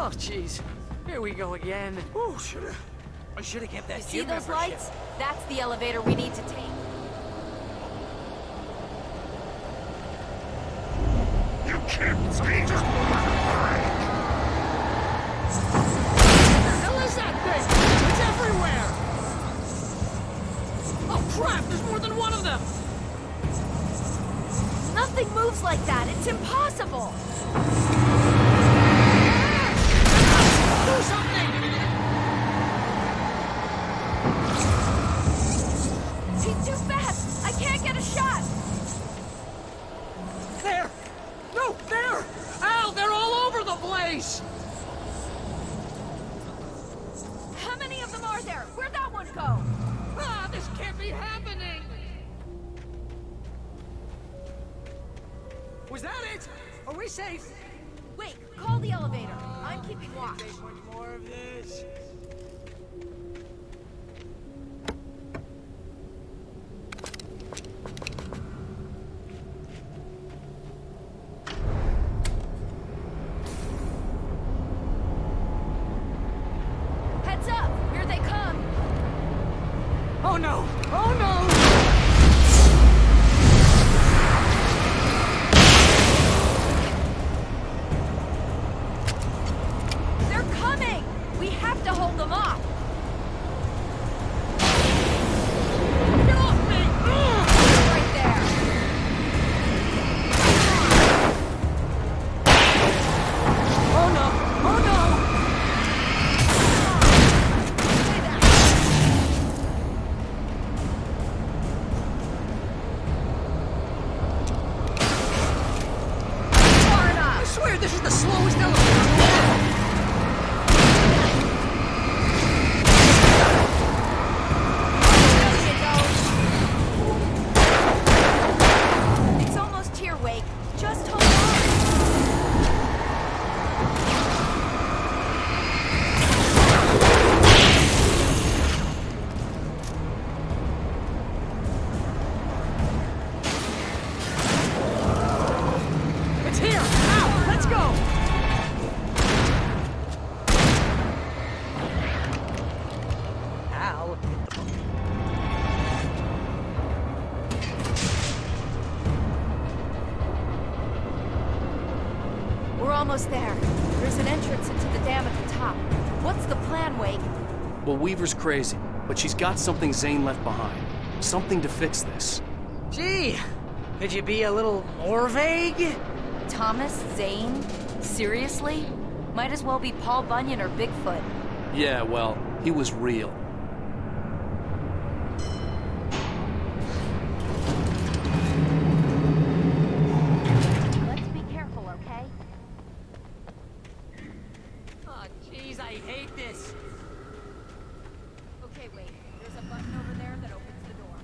Oh, jeez. Here we go again. Oh, I should have kept that See gym those membership. lights? That's the elevator we need to take. You can't stay just What the hell is that thing? It's everywhere! Oh, crap! There's more than one of them! Nothing moves like that. It's impossible. Do something! He's too fast. I can't get a shot. There! No, there! Al, they're all over the place! How many of them are there? Where'd that one go? Ah, this can't be happening! Was that it? Are we safe? Wait, call the elevator. I'm keeping watch. Take one more of this. Heads up! Here they come! Oh no! Oh no! They're coming! We have to hold them off! Get off me! Right there! Oh no! Oh no! Say that! Far I enough! swear this is the slowest elevator in the world! There you go! It's almost here, Wake. Just hold on! It's here! Now, let's go! Al, hit the button. We're almost there. There's an entrance into the dam at the top. What's the plan, Wake? Well, Weaver's crazy, but she's got something Zane left behind. Something to fix this. Gee, could you be a little more vague? Thomas Zane? Seriously? Might as well be Paul Bunyan or Bigfoot. Yeah, well, he was real. Let's be careful, okay? Oh, jeez, I hate this. Okay, wait. There's a button over there that opens the door.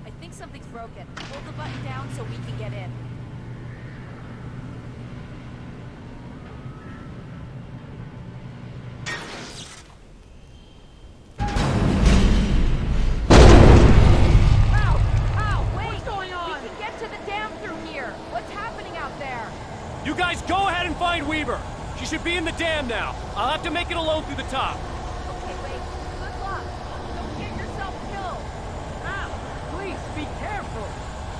I think something's broken. Hold the button down so we can get in. Ow! Wait! What's going on? We can get to the dam through here. What's happening out there? You guys go ahead and find Weaver. She should be in the dam now. I'll have to make it alone through the top. Okay, wait. Good luck. Don't get yourself killed. Ow! Please, be careful!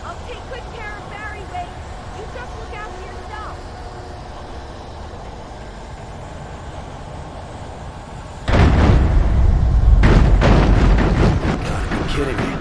I'll take good care of Barry, Wake. You just look after yourself. God, you're kidding me.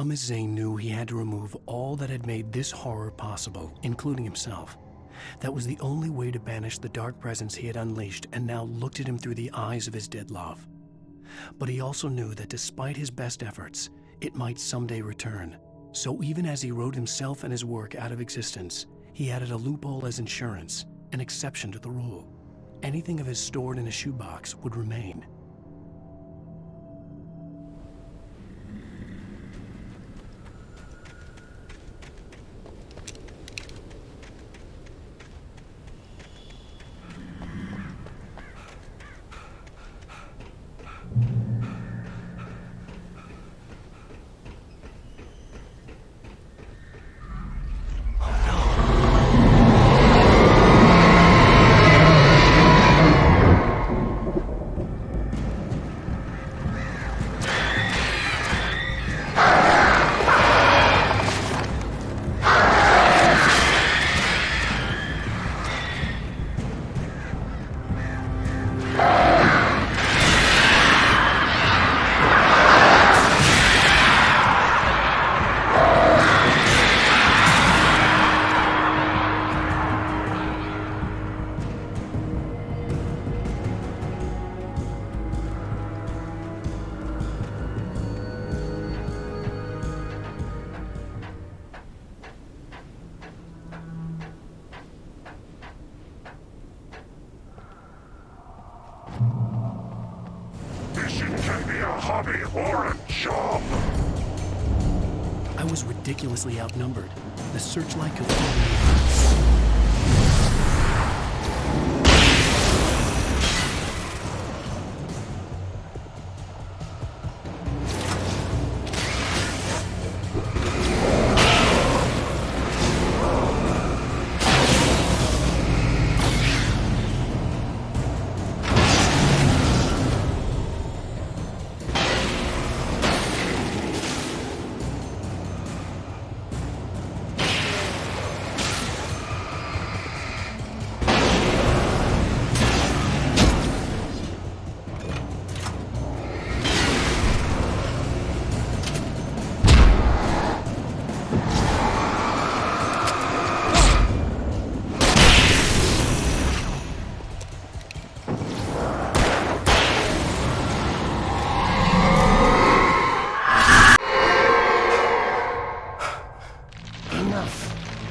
dumb as Zane knew he had to remove all that had made this horror possible, including himself. That was the only way to banish the dark presence he had unleashed and now looked at him through the eyes of his dead love. But he also knew that despite his best efforts, it might someday return. So even as he wrote himself and his work out of existence, he added a loophole as insurance, an exception to the rule. Anything of his stored in a shoebox would remain. Mission can be a hobby or a job. I was ridiculously outnumbered. The searchlight could only...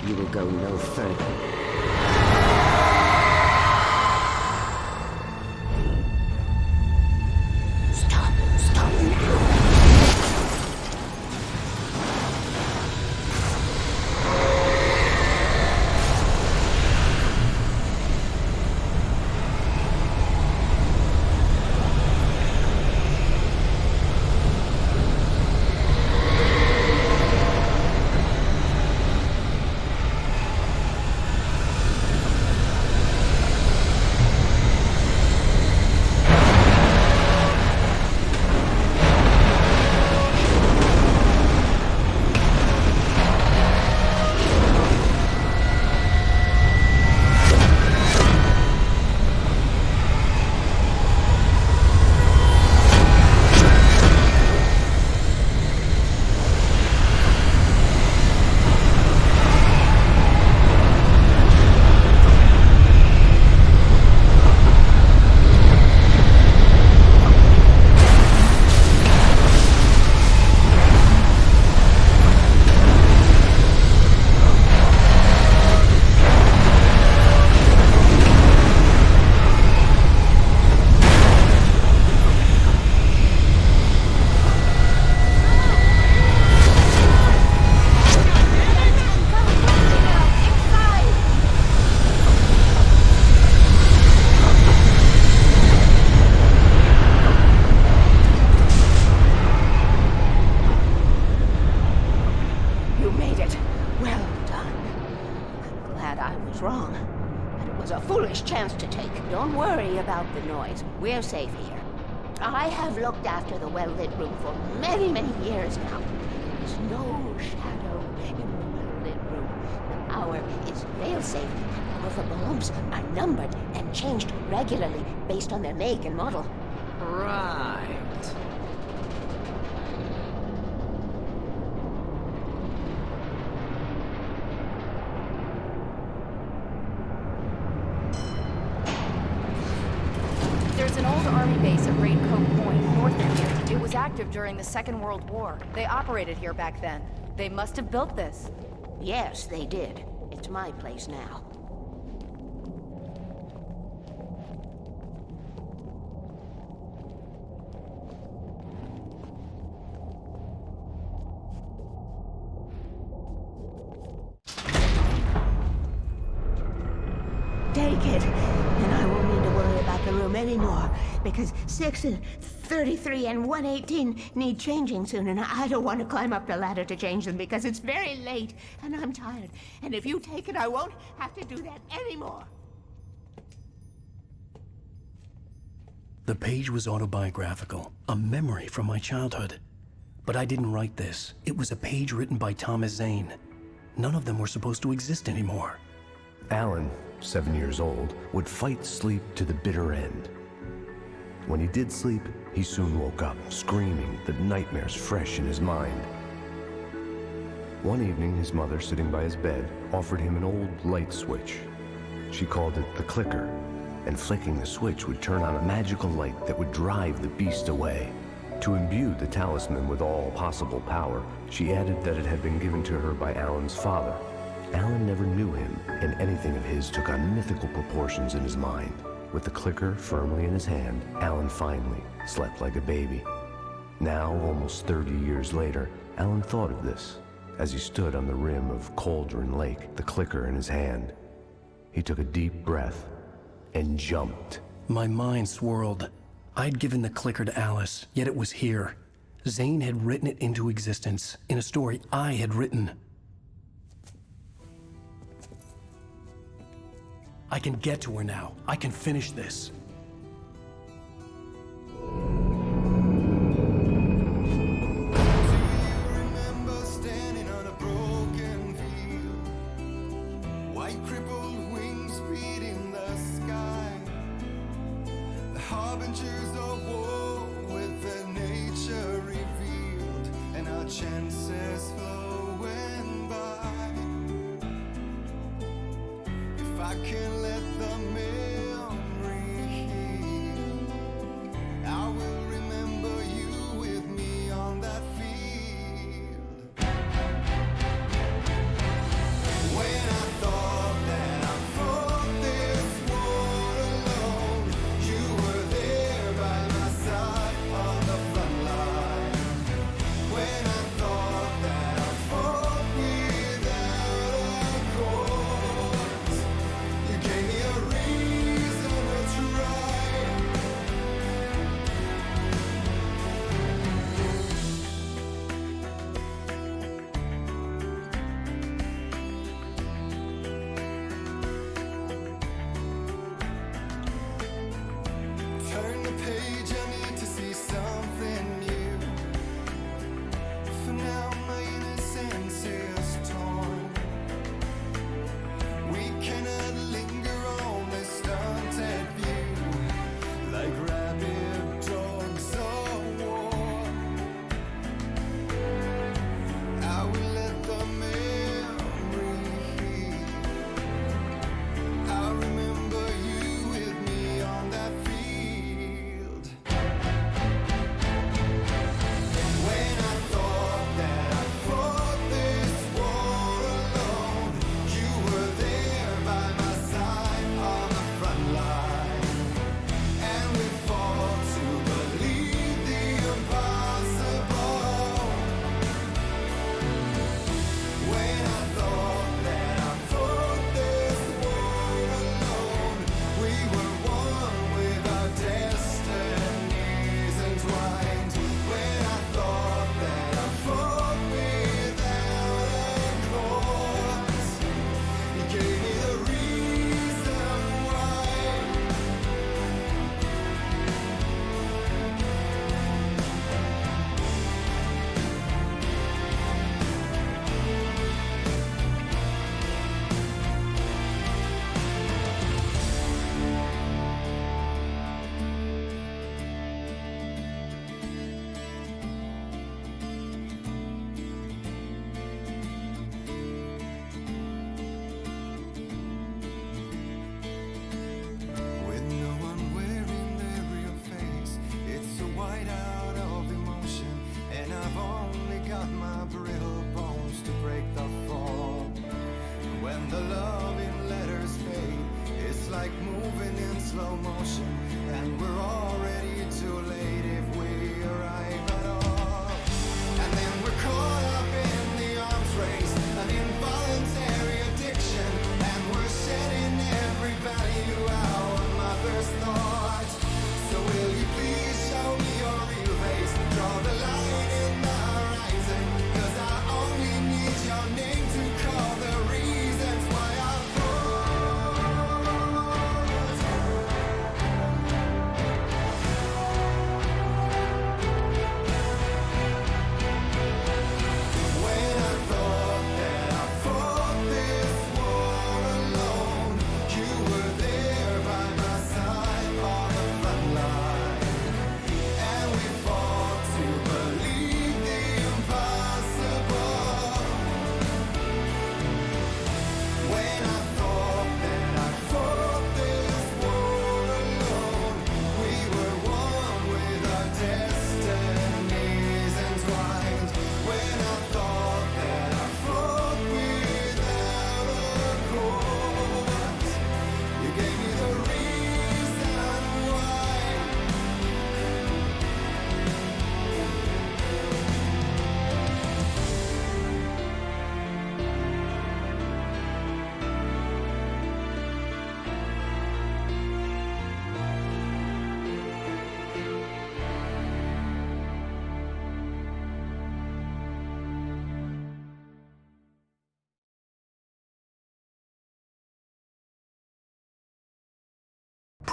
You will go no further. Stop now. Wrong. And it was a foolish chance to take. Don't worry about the noise. We're safe here. I have looked after the well-lit room for many, many years now. There is no shadow in the well-lit room. The power is fail-safe. All the bulbs are numbered and changed regularly based on their make and model. Right. There's an old army base at Raincoat Point, north of here. It was active during the Second World War. They operated here back then. They must have built this. Yes, they did. It's my place now. Take it, and I won't need to worry about the room anymore, because 6 and 33 and 118 need changing soon, and I don't want to climb up the ladder to change them because it's very late, and I'm tired. And if you take it, I won't have to do that anymore. The page was autobiographical, a memory from my childhood. But I didn't write this. It was a page written by Thomas Zane. None of them were supposed to exist anymore. Alan, 7 years old, would fight sleep to the bitter end. When he did sleep, he soon woke up, screaming, the nightmares fresh in his mind. One evening, his mother, sitting by his bed, offered him an old light switch. She called it the clicker, and flicking the switch would turn on a magical light that would drive the beast away. To imbue the talisman with all possible power, she added that it had been given to her by Alan's father. Alan never knew him, and anything of his took on mythical proportions in his mind. With the clicker firmly in his hand, Alan finally slept like a baby. Now, almost 30 years later, Alan thought of this as he stood on the rim of Cauldron Lake, the clicker in his hand. He took a deep breath and jumped. My mind swirled. I'd given the clicker to Alice, yet it was here. Zane had written it into existence in a story I had written. I can get to her now. I can finish this. Chances flowing by. If I can let the memory heal, I will remember you with me on that field. When I thought that I fought this war alone, you were there by my side on the front line. When I thought that I fought without a cause, you gave me a reason.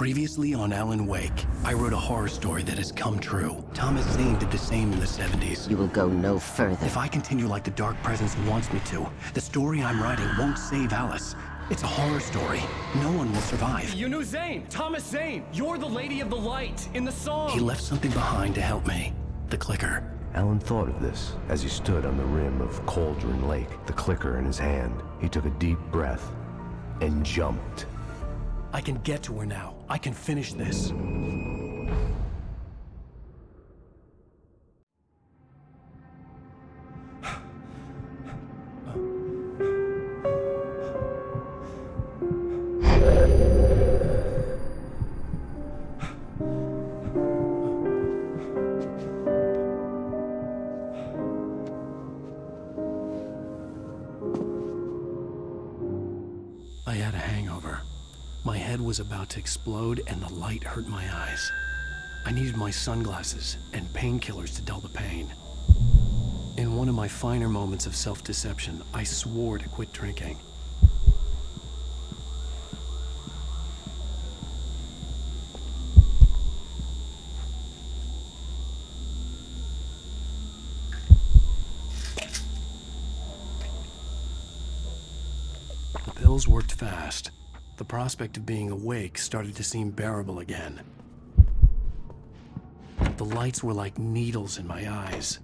Previously on Alan Wake, I wrote a horror story that has come true. Thomas Zane did the same in the 70s. You will go no further. If I continue like the Dark Presence wants me to, the story I'm writing won't save Alice. It's a horror story. No one will survive. You knew Zane! Thomas Zane! You're the Lady of the Light in the song! He left something behind to help me. The clicker. Alan thought of this as he stood on the rim of Cauldron Lake, the clicker in his hand. He took a deep breath and jumped. I can get to her now. I can finish this. I had a hangover. My head was about to explode and the light hurt my eyes. I needed my sunglasses and painkillers to dull the pain. In one of my finer moments of self-deception, I swore to quit drinking. The pills worked fast. The prospect of being awake started to seem bearable again. The lights were like needles in my eyes.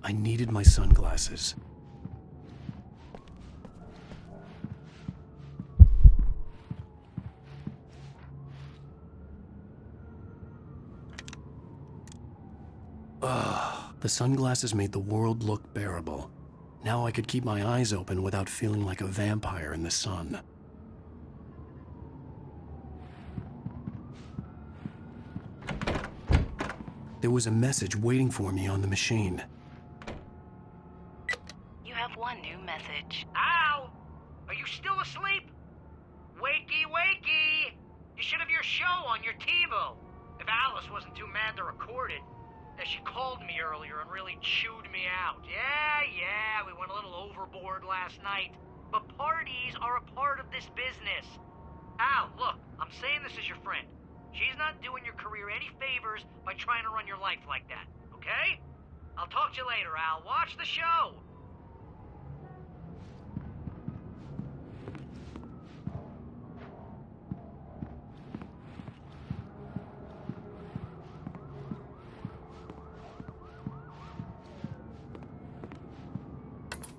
I needed my sunglasses. The sunglasses made the world look bearable. Now I could keep my eyes open without feeling like a vampire in the sun. There was a message waiting for me on the machine. You have one new message. Al! Are you still asleep? Wakey, wakey! You should have your show on your TiVo. If Alice wasn't too mad to record it. She called me earlier and really chewed me out. Yeah, we went a little overboard last night. But parties are a part of this business. Al, look, I'm saying this as your friend. She's not doing your career any favors by trying to run your life like that, okay? I'll talk to you later, Al. Watch the show!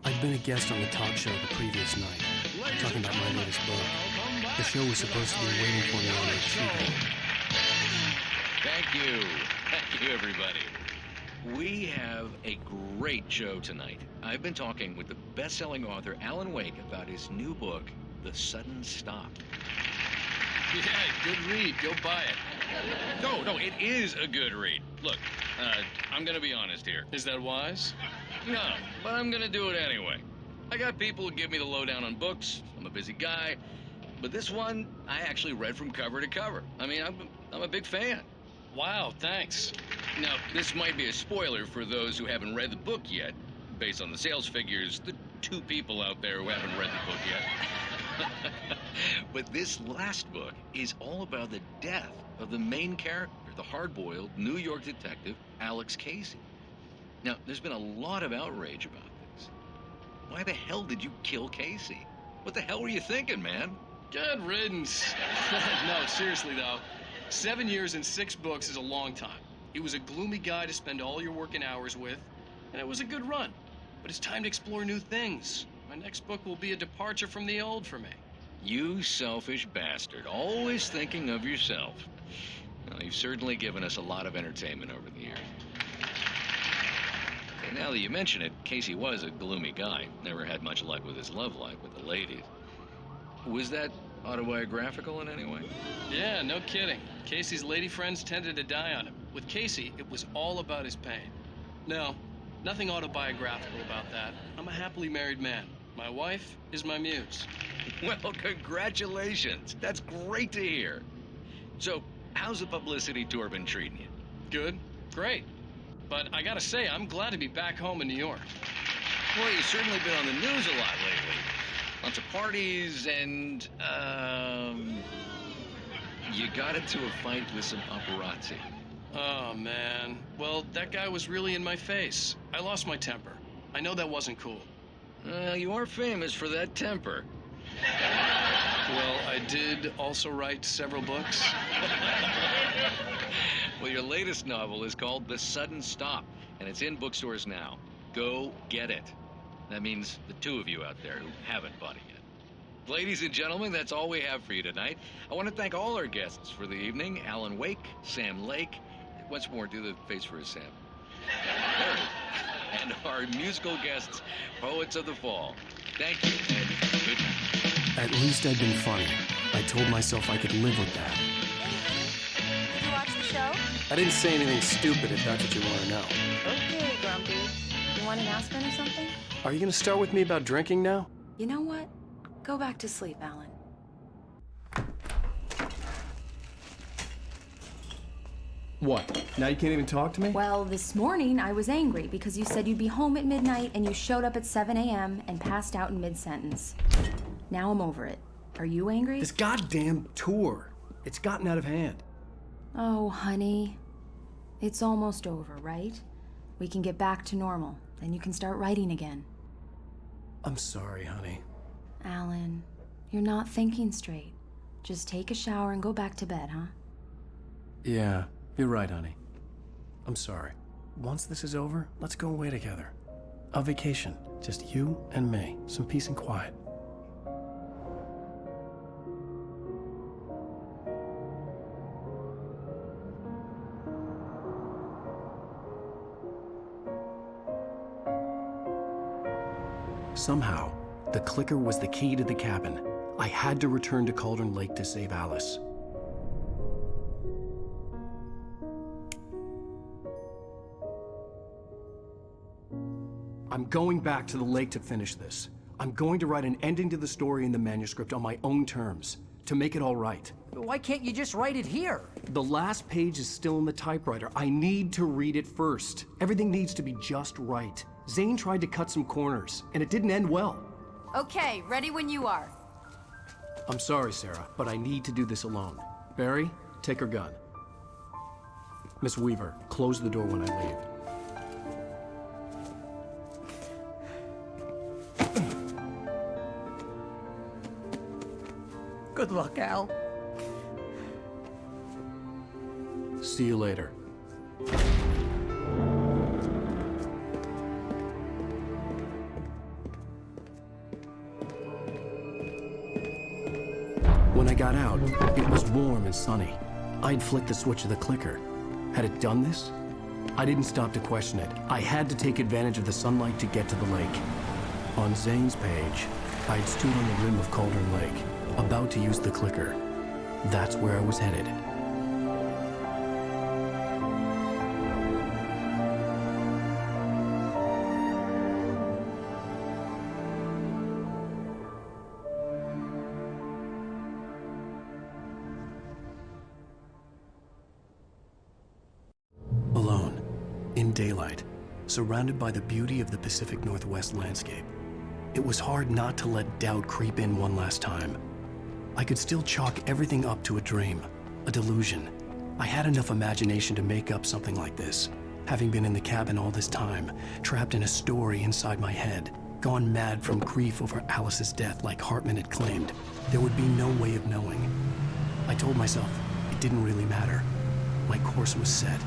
I'd been a guest on the talk show the previous night, talking about my latest book. The show was supposed to be waiting for me on HBO. Thank you, everybody. We have a great show tonight. I've been talking with the best-selling author Alan Wake about his new book, The Sudden Stop. Yeah, good read. Go buy it. No, it is a good read. Look, I'm gonna be honest here. Is that wise? No, but I'm gonna do it anyway. I got people who give me the lowdown on books. I'm a busy guy. But this one, I actually read from cover to cover. I mean, I'm a big fan. Wow, thanks. Now, this might be a spoiler for those who haven't read the book yet. Based on the sales figures, the 2 people out there who haven't read the book yet. But this last book is all about the death of the main character, the hard-boiled New York detective, Alex Casey. Now, there's been a lot of outrage about this. Why the hell did you kill Casey? What the hell were you thinking, man? Good riddance. No, seriously, though. 7 years and 6 books is a long time. He was a gloomy guy to spend all your working hours with, and it was a good run. But it's time to explore new things. My next book will be a departure from the old for me. You selfish bastard, always thinking of yourself. Well, you've certainly given us a lot of entertainment over the years. And now that you mention it, Casey was a gloomy guy. Never had much luck with his love life with the ladies. Was that autobiographical in any way? Yeah, no kidding. Casey's lady friends tended to die on him. With Casey, it was all about his pain. No, nothing autobiographical about that. I'm a happily married man. My wife is my muse. Well, congratulations. That's great to hear. So, how's the publicity tour been treating you? Good. Great. But I gotta say, I'm glad to be back home in New York. Well, you've certainly been on the news a lot lately. Lots of parties and, You got into a fight with some paparazzi. Oh, man. Well, that guy was really in my face. I lost my temper. I know that wasn't cool. You are famous for that temper. Well, I did also write several books. Well, your latest novel is called The Sudden Stop, and it's in bookstores now. Go get it. That means the two of you out there who haven't bought it yet. Ladies and gentlemen, that's all we have for you tonight. I want to thank all our guests for the evening. Alan Wake, Sam Lake. Once more, do the face for us, Sam. There it is. And our musical guests, Poets of the Fall. Thank you, and good night. At least I'd been funny. I told myself I could live with that. Did you watch the show? I didn't say anything stupid if that's what you want to know. Okay, Grumpy. You want an aspirin or something? Are you going to start with me about drinking now? You know what? Go back to sleep, Alan. What? Now you can't even talk to me? Well, this morning I was angry because you said you'd be home at midnight and you showed up at 7 a.m. and passed out in mid-sentence. Now I'm over it. Are you angry? This goddamn tour. It's gotten out of hand. Oh, honey. It's almost over, right? We can get back to normal. Then you can start writing again. I'm sorry, honey. Alan, you're not thinking straight. Just take a shower and go back to bed, huh? Yeah, you're right, honey. I'm sorry. Once this is over, let's go away together. A vacation. Just you and me. Some peace and quiet. Somehow, the clicker was the key to the cabin. I had to return to Cauldron Lake to save Alice. I'm going back to the lake to finish this. I'm going to write an ending to the story in the manuscript on my own terms, to make it all right. Why can't you just write it here? The last page is still in the typewriter. I need to read it first. Everything needs to be just right. Zane tried to cut some corners, and it didn't end well. Okay, ready when you are. I'm sorry, Sarah, but I need to do this alone. Barry, take her gun. Miss Weaver, close the door when I leave. Good luck, Al. See you later. When I got out, it was warm and sunny. I'd flicked the switch of the clicker. Had it done this? I didn't stop to question it. I had to take advantage of the sunlight to get to the lake. On Zane's page, I'd stood on the rim of Cauldron Lake, about to use the clicker. That's where I was headed. Alone, in daylight, surrounded by the beauty of the Pacific Northwest landscape. It was hard not to let doubt creep in one last time. I could still chalk everything up to a dream, a delusion. I had enough imagination to make up something like this, having been in the cabin all this time, trapped in a story inside my head, gone mad from grief over Alice's death like Hartman had claimed. There would be no way of knowing. I told myself it didn't really matter. My course was set.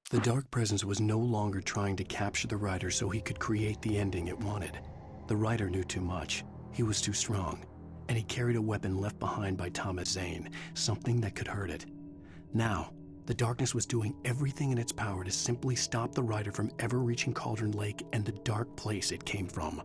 The Dark Presence was no longer trying to capture the rider so he could create the ending it wanted. The rider knew too much. He was too strong. And he carried a weapon left behind by Thomas Zane, something that could hurt it. Now, the darkness was doing everything in its power to simply stop the rider from ever reaching Cauldron Lake and the dark place it came from.